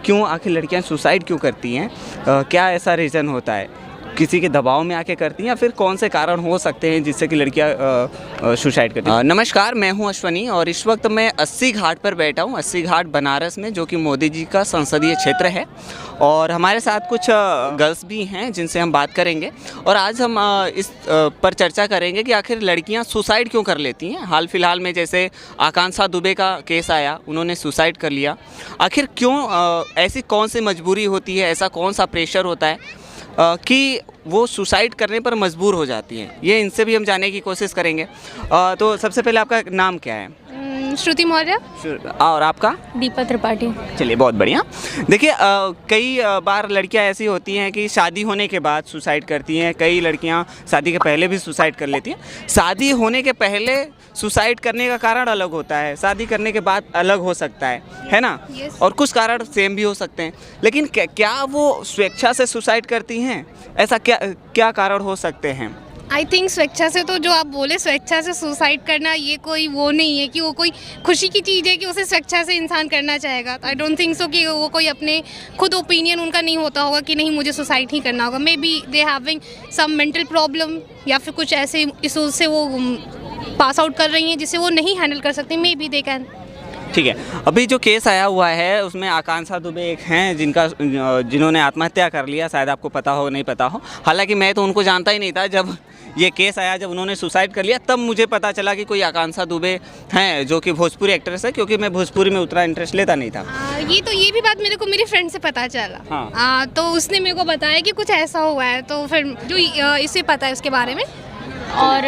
क्यों आखिर लड़कियां सुसाइड क्यों करती हैं, क्या ऐसा रीज़न होता है, किसी के दबाव में आके करती हैं या फिर कौन से कारण हो सकते हैं जिससे कि लड़कियां सुसाइड करती हैं। नमस्कार, मैं हूं अश्वनी और इस वक्त मैं अस्सी घाट पर बैठा हूं, अस्सी घाट बनारस में, जो कि मोदी जी का संसदीय क्षेत्र है। और हमारे साथ कुछ गर्ल्स भी हैं जिनसे हम बात करेंगे और आज हम इस पर चर्चा करेंगे कि आखिर लड़कियां सुसाइड क्यों कर लेती हैं। हाल फिलहाल में जैसे आकांक्षा दुबे का केस आया, उन्होंने सुसाइड कर लिया। आखिर क्यों ऐसी कौन सी मजबूरी होती है, ऐसा कौन सा प्रेशर होता है कि वो सुसाइड करने पर मजबूर हो जाती हैं, ये इनसे भी हम जानने की कोशिश करेंगे। तो सबसे पहले आपका नाम क्या है? श्रुति मौर्य। और आपका? दीपा त्रिपाठी। चलिए, बहुत बढ़िया। देखिए, कई बार लड़कियां ऐसी होती हैं कि शादी होने के बाद सुसाइड करती हैं, कई लड़कियां शादी के पहले भी सुसाइड कर लेती हैं। शादी होने के पहले सुसाइड करने का कारण अलग होता है, शादी करने के बाद अलग हो सकता है ना? Yes. और कुछ कारण सेम भी हो सकते हैं, लेकिन क्या वो स्वेच्छा से सुसाइड करती हैं? ऐसा क्या कारण हो सकते हैं? आई थिंक स्वेच्छा से, तो जो आप बोले स्वेच्छा से सुसाइड करना, ये कोई वो नहीं है कि वो कोई खुशी की चीज़ है कि उसे स्वेच्छा से इंसान करना चाहेगा। आई डोंट थिंक सो कि वो कोई अपने खुद ओपिनियन उनका नहीं होता होगा कि नहीं मुझे सुसाइड ही करना होगा। Maybe they having some mental problem या फिर कुछ ऐसे इशूज से वो पास आउट कर रही हैं जिसे वो नहीं हैंडल कर सकती। May be they can. ठीक है, अभी जो केस आया हुआ है उसमें आकांक्षा दुबे एक हैं जिन्होंने आत्महत्या कर लिया, शायद आपको पता हो नहीं पता हो। हालांकि मैं तो उनको जानता ही नहीं था, जब ये केस आया, जब उन्होंने सुसाइड कर लिया तब मुझे पता चला कि कोई आकांक्षा दुबे हैं जो कि भोजपुरी एक्ट्रेस है, क्योंकि मैं भोजपुरी में उतना इंटरेस्ट लेता नहीं था। ये भी बात मेरे को मेरी फ्रेंड से पता चला। हाँ। तो उसने मेरे को बताया कि कुछ ऐसा हुआ है, तो फिर जो इसे पता है उसके बारे में। और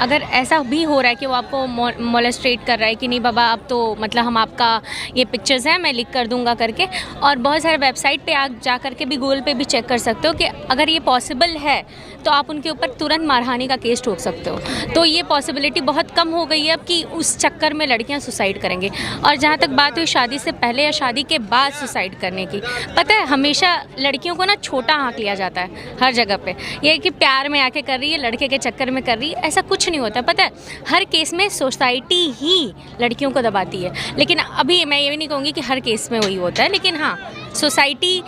अगर ऐसा भी हो रहा है कि वो आपको मोलेस्ट्रेट कर रहा है कि नहीं बाबा, अब तो मतलब हम आपका ये पिक्चर्स हैं मैं लिख कर दूंगा करके, और बहुत सारे वेबसाइट पे आप जा करके भी, गूगल पे भी चेक कर सकते हो कि अगर ये पॉसिबल है तो आप उनके ऊपर तुरंत मारहानि का केस ठोक सकते हो। तो ये पॉसिबिलिटी बहुत कम हो गई है अब कि उस चक्कर में लड़कियां सुसाइड करेंगे। और जहाँ तक बात हुई शादी से पहले या शादी के बाद सुसाइड करने की, पता है हमेशा लड़कियों को ना छोटा आँक लिया जाता है हर जगह पे। ये कि प्यार में आके कर रही है, लड़के के चक्कर में कर रही है, ऐसा कुछ नहीं होता। पता है हर केस में सोसाइटी ही लड़कियों को दबाती है। लेकिन अभी मैं ये भी नहीं कहूँगी कि हर केस में वही होता है, लेकिन हाँ, सोसाइटी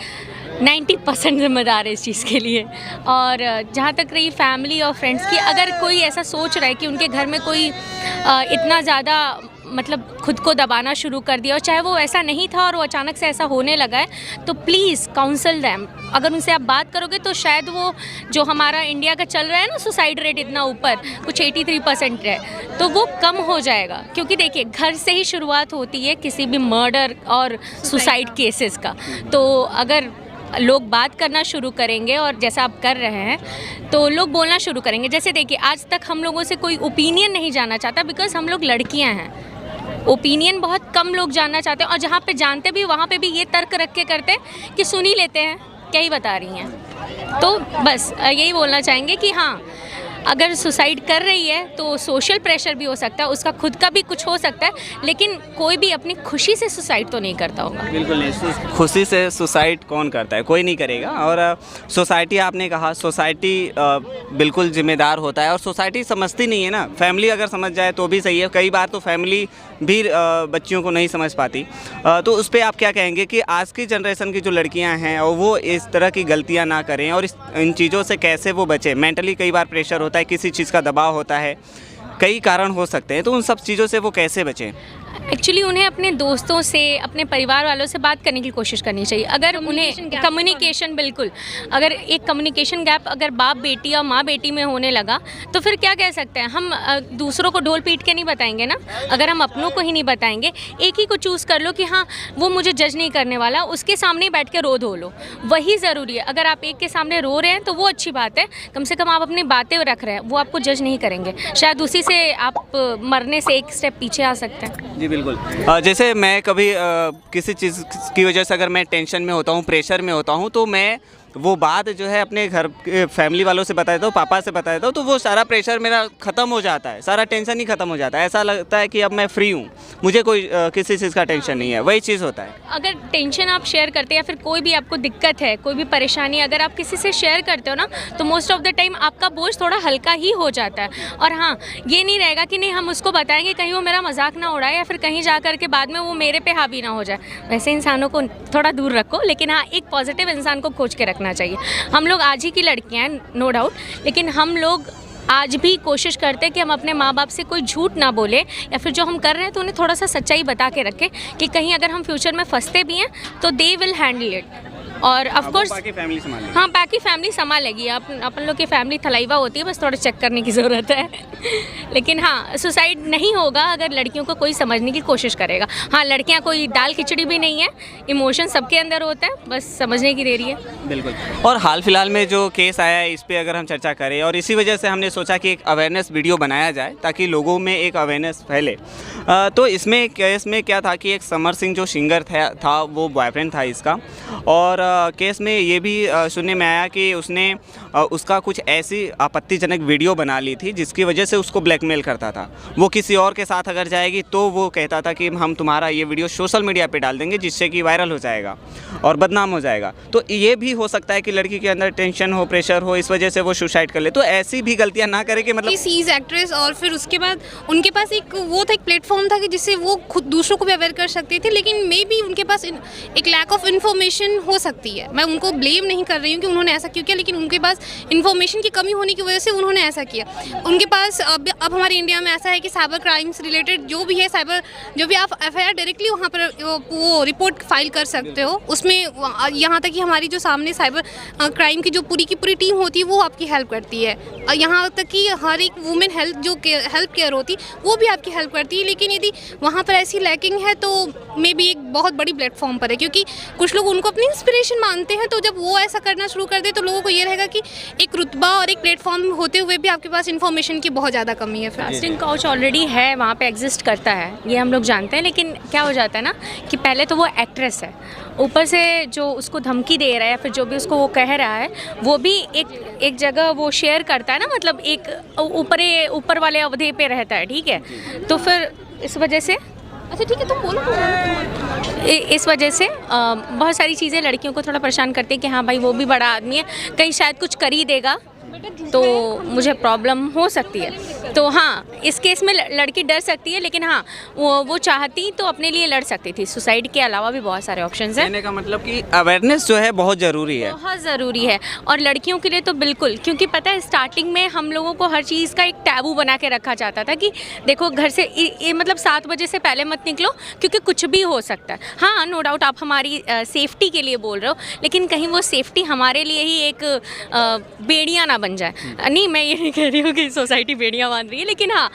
90% जिम्मेदार है इस चीज़ के लिए। और जहाँ तक रही फैमिली और फ्रेंड्स की, अगर कोई ऐसा सोच रहा है कि उनके घर में कोई इतना ज़्यादा मतलब खुद को दबाना शुरू कर दिया, और चाहे वो ऐसा नहीं था और वो अचानक से ऐसा होने लगा है, तो प्लीज़ काउंसल दैम। अगर उनसे आप बात करोगे तो शायद वो जो हमारा इंडिया का चल रहा है ना, सुसाइड रेट इतना ऊपर, कुछ 83% है, तो वो कम हो जाएगा। क्योंकि देखिए घर से ही शुरुआत होती है किसी भी मर्डर और सुसाइड केसेस का। तो अगर लोग बात करना शुरू करेंगे और जैसा आप कर रहे हैं, तो लोग बोलना शुरू करेंगे। जैसे देखिए आज तक हम लोगों से कोई ओपिनियन नहीं जानना चाहता, बिकॉज हम लोग लड़कियां हैं। ओपिनियन बहुत कम लोग जानना चाहते हैं, और जहाँ पे जानते भी वहाँ पे भी ये तर्क रख के करते हैं कि सुन ही लेते हैं क्या ही बता रही हैं। तो बस यही बोलना चाहेंगे कि हाँ, अगर सुसाइड कर रही है तो सोशल प्रेशर भी हो सकता है, उसका खुद का भी कुछ हो सकता है, लेकिन कोई भी अपनी खुशी से सुसाइड तो नहीं करता होगा। बिल्कुल नहीं, खुशी से सुसाइड कौन करता है? कोई नहीं करेगा। और सोसाइटी, आपने कहा सोसाइटी बिल्कुल जिम्मेदार होता है, और सोसाइटी समझती नहीं है ना। फैमिली अगर समझ जाए तो भी सही है, कई बार तो फैमिली भी बच्चियों को नहीं समझ पाती। तो उस पर आप क्या कहेंगे कि आज की जनरेशन की जो लड़कियां हैं और वो इस तरह की गलतियां ना करें, और इन चीज़ों से कैसे वो बचें? मेंटली कई बार प्रेशर होता है, किसी चीज़ का दबाव होता है, कई कारण हो सकते हैं, तो उन सब चीज़ों से वो कैसे बचें? एक्चुअली उन्हें अपने दोस्तों से, अपने परिवार वालों से बात करने की कोशिश करनी चाहिए। अगर उन्हें कम्युनिकेशन, बिल्कुल, अगर एक कम्युनिकेशन गैप अगर बाप बेटी या माँ बेटी में होने लगा, तो फिर क्या कह सकते हैं हम? दूसरों को ढोल पीट के नहीं बताएंगे ना। अगर हम अपनों को ही नहीं बताएंगे, एक ही को चूज़ कर लो कि हाँ वो मुझे जज नहीं करने वाला, उसके सामने बैठ के रो धो लो, वही ज़रूरी है। अगर आप एक के सामने रो रहे हैं तो वो अच्छी बात है, कम से कम आप अपनी बातें रख रहे हैं, वो आपको जज नहीं करेंगे। शायद उसी से आप मरने से एक स्टेप पीछे आ सकते हैं। जी बिल्कुल। जैसे मैं कभी किसी चीज़ की वजह से अगर मैं टेंशन में होता हूँ, प्रेशर में होता हूँ, तो मैं वो बात जो है अपने घर के फैमिली वालों से बता देता हूँ, पापा से बता देता हूँ, तो वो सारा प्रेशर मेरा ख़त्म हो जाता है, सारा टेंशन ही ख़त्म हो जाता है। ऐसा लगता है कि अब मैं फ्री हूँ, मुझे कोई किसी चीज़ का टेंशन नहीं है, वही चीज़ होता है। अगर टेंशन आप शेयर करते हैं या फिर कोई भी आपको दिक्कत है, कोई भी परेशानी अगर आप किसी से शेयर करते हो ना, तो मोस्ट ऑफ द टाइम आपका बोझ थोड़ा हल्का ही हो जाता है। और हाँ, ये नहीं रहेगा कि नहीं हम उसको बताएंगे कहीं वो मेरा मजाक ना उड़ाए या फिर कहीं जा कर के बाद में वो मेरे पे हावी ना हो जाए। वैसे इंसानों को थोड़ा दूर रखो, लेकिन हाँ एक पॉजिटिव इंसान को खोज के रखना चाहिए। हम लोग आज ही की लड़कियाँ हैं नो डाउट, लेकिन हम लोग आज भी कोशिश करते हैं कि हम अपने माँ बाप से कोई झूठ ना बोले या फिर जो हम कर रहे हैं तो उन्हें थोड़ा सा सच्चाई बता के रखें कि कहीं अगर हम फ्यूचर में फंसते भी हैं तो दे विल हैंडल इट। और ऑफ कोर्स फैमिली संभाल हाँ बाकी फैमिली संभालेगी। अपन लोग की फैमिली थलाइवा होती है, बस थोड़ा चेक करने की ज़रूरत है। लेकिन हाँ सुसाइड नहीं होगा अगर लड़कियों को कोई समझने की कोशिश करेगा। हाँ लड़कियाँ कोई दाल खिचड़ी भी नहीं है, इमोशन सबके अंदर होता है, बस समझने की देरी है। बिल्कुल। और हाल फिलहाल में जो केस आया है इस पर अगर हम चर्चा करें, और इसी वजह से हमने सोचा कि एक अवेयरनेस वीडियो बनाया जाए ताकि लोगों में एक अवेयरनेस फैले। तो इसमें केस में क्या था कि एक समर सिंह जो सिंगर था वो बॉयफ्रेंड था इसका, और केस में ये भी सुनने में आया कि उसने उसका कुछ ऐसी आपत्तिजनक वीडियो बना ली थी जिसकी वजह से उसको ब्लैकमेल करता था। वो किसी और के साथ अगर जाएगी तो वो कहता था कि हम तुम्हारा ये वीडियो सोशल मीडिया पे डाल देंगे जिससे कि वायरल हो जाएगा और बदनाम हो जाएगा। तो ये भी हो सकता है कि लड़की के अंदर टेंशन हो, प्रेशर हो, इस वजह से वो सुसाइड कर ले। तो ऐसी भी गलतियाँ ना करे कि मतलब सीज एक्ट्रेस, और फिर उसके बाद उनके पास एक वो था, एक प्लेटफॉर्म था कि जिससे वो खुद दूसरों को भी अवेयर कर सकते थे, लेकिन मे बी उनके पास एक लैक ऑफ इन्फॉर्मेशन हो सकती है। मैं उनको ब्लेम नहीं कर रही हूँ कि उन्होंने ऐसा क्यों किया, लेकिन उनके पास इन्फॉर्मेशन की कमी होने की वजह से उन्होंने ऐसा किया। उनके पास अब हमारे इंडिया में ऐसा है कि साइबर क्राइम्स रिलेटेड जो भी है, साइबर जो भी आप एफआईआर डायरेक्टली वहाँ पर वो रिपोर्ट फाइल कर सकते हो। उसमें यहाँ तक कि हमारी जो सामने साइबर क्राइम की जो पूरी की पूरी टीम होती है वो आपकी हेल्प करती है। यहाँ तक कि हर एक वुमेन हेल्थ जो हेल्प केयर होती वो भी आपकी हेल्प करती है। लेकिन यदि वहाँ पर ऐसी लैकिंग है तो मे बी एक बहुत बड़ी प्लेटफॉर्म पर है, क्योंकि कुछ लोग उनको अपनी इंस्पिरेशन मानते हैं। तो जब वो ऐसा करना शुरू कर दे तो लोगों को ये रहेगा कि एक रुतबा और एक प्लेटफॉर्म होते हुए भी आपके पास इन्फॉर्मेशन की बहुत ज़्यादा कमी है। कास्टिंग काउच ऑलरेडी है, वहाँ पे एग्जिस्ट करता है, ये हम लोग जानते हैं। लेकिन क्या हो जाता है ना कि पहले तो वो एक्ट्रेस है, ऊपर से जो उसको धमकी दे रहा है या फिर जो भी उसको वो कह रहा है वो भी एक जगह वो शेयर करता है ना, मतलब एक ऊपर वाले अवधि पे रहता है, ठीक है। तो फिर इस वजह से अच्छा ठीक है तुम बोलो। इस वजह से बहुत सारी चीज़ें लड़कियों को थोड़ा परेशान करती है कि हाँ भाई वो भी बड़ा आदमी है, कहीं शायद कुछ कर ही देगा तो मुझे प्रॉब्लम हो सकती है। तो हाँ इस केस में लड़की डर सकती है, लेकिन हाँ वो चाहती तो अपने लिए लड़ सकती थी। सुसाइड के अलावा भी बहुत सारे ऑप्शंस हैं। कहने का मतलब कि अवेयरनेस जो है बहुत ज़रूरी है, बहुत ज़रूरी है। और लड़कियों के लिए तो बिल्कुल, क्योंकि पता है स्टार्टिंग में हम लोगों को हर चीज़ का एक टैबू बना के रखा जाता था कि देखो घर से मतलब 7 बजे से पहले मत निकलो क्योंकि कुछ भी हो सकता है। हाँ नो डाउट आप हमारी सेफ्टी के लिए बोल रहे हो, लेकिन कहीं वो सेफ्टी हमारे लिए ही एक बेड़ियाँ ना बन जाए। नहीं मैं ये नहीं कह रही हूँ कि सोसाइटी बेड़ियाँ बांध रही है, लेकिन हाँ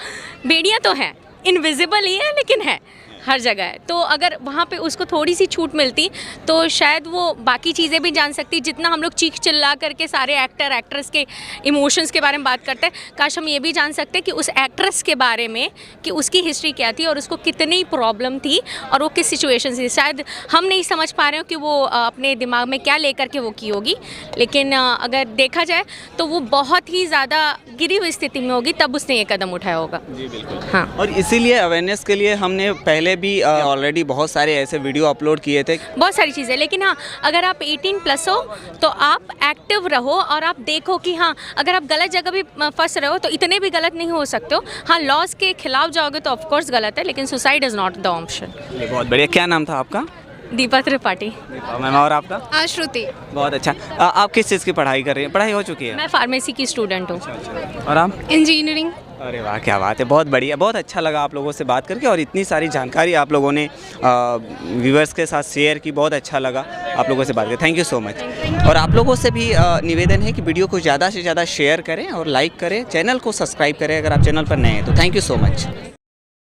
बेड़ियाँ तो हैं, इनविजिबल ही है लेकिन है, हर जगह है। तो अगर वहाँ पे उसको थोड़ी सी छूट मिलती तो शायद वो बाकी चीज़ें भी जान सकती। जितना हम लोग चीख चिल्ला करके सारे एक्टर एक्ट्रेस के इमोशंस के बारे में बात करते हैं, काश हम ये भी जान सकते कि उस एक्ट्रेस के बारे में कि उसकी हिस्ट्री क्या थी और उसको कितनी प्रॉब्लम थी और वो किस सिचुएशन से। शायद हम नहीं समझ पा रहे हो कि वो अपने दिमाग में क्या लेकर के वो की होगी, लेकिन अगर देखा जाए तो वो बहुत ही ज़्यादा गिरी हुई स्थिति में होगी तब उसने ये कदम उठाया होगा। जी बिल्कुल। हाँ, और इसीलिए अवेयरनेस के लिए हमने पहले भी ऑलरेडी बहुत सारे ऐसे वीडियो अपलोड किए थे, बहुत सारी चीज़ें। लेकिन हाँ अगर आप 18+ हो तो आप एक्टिव रहो और आप देखो कि हाँ अगर आप गलत जगह भी फंस रहे हो तो इतने भी गलत नहीं हो सकते हो। हाँ लॉज के खिलाफ जाओगे तो ऑफकोर्स गलत है, लेकिन suicide is not the option. बहुत बढ़िया। क्या नाम था आपका? दीपा त्रिपाठी। मैम और आपका? श्रुति। बहुत अच्छा। आप किस चीज़ की पढ़ाई कर रही हैं? पढ़ाई हो चुकी है? मैं फार्मेसी की स्टूडेंट हूँ। और आप? इंजीनियरिंग। अरे वाह क्या बात है, बहुत बढ़िया। बहुत अच्छा लगा आप लोगों से बात करके और इतनी सारी जानकारी आप लोगों ने व्यूअर्स के साथ शेयर की। बहुत अच्छा लगा आप लोगों से बात करके, थैंक यू सो मच। और आप लोगों से भी निवेदन है कि वीडियो को ज़्यादा से ज़्यादा शेयर करें और लाइक करें, चैनल को सब्सक्राइब करें अगर आप चैनल पर नए हैं तो। Thank you so much.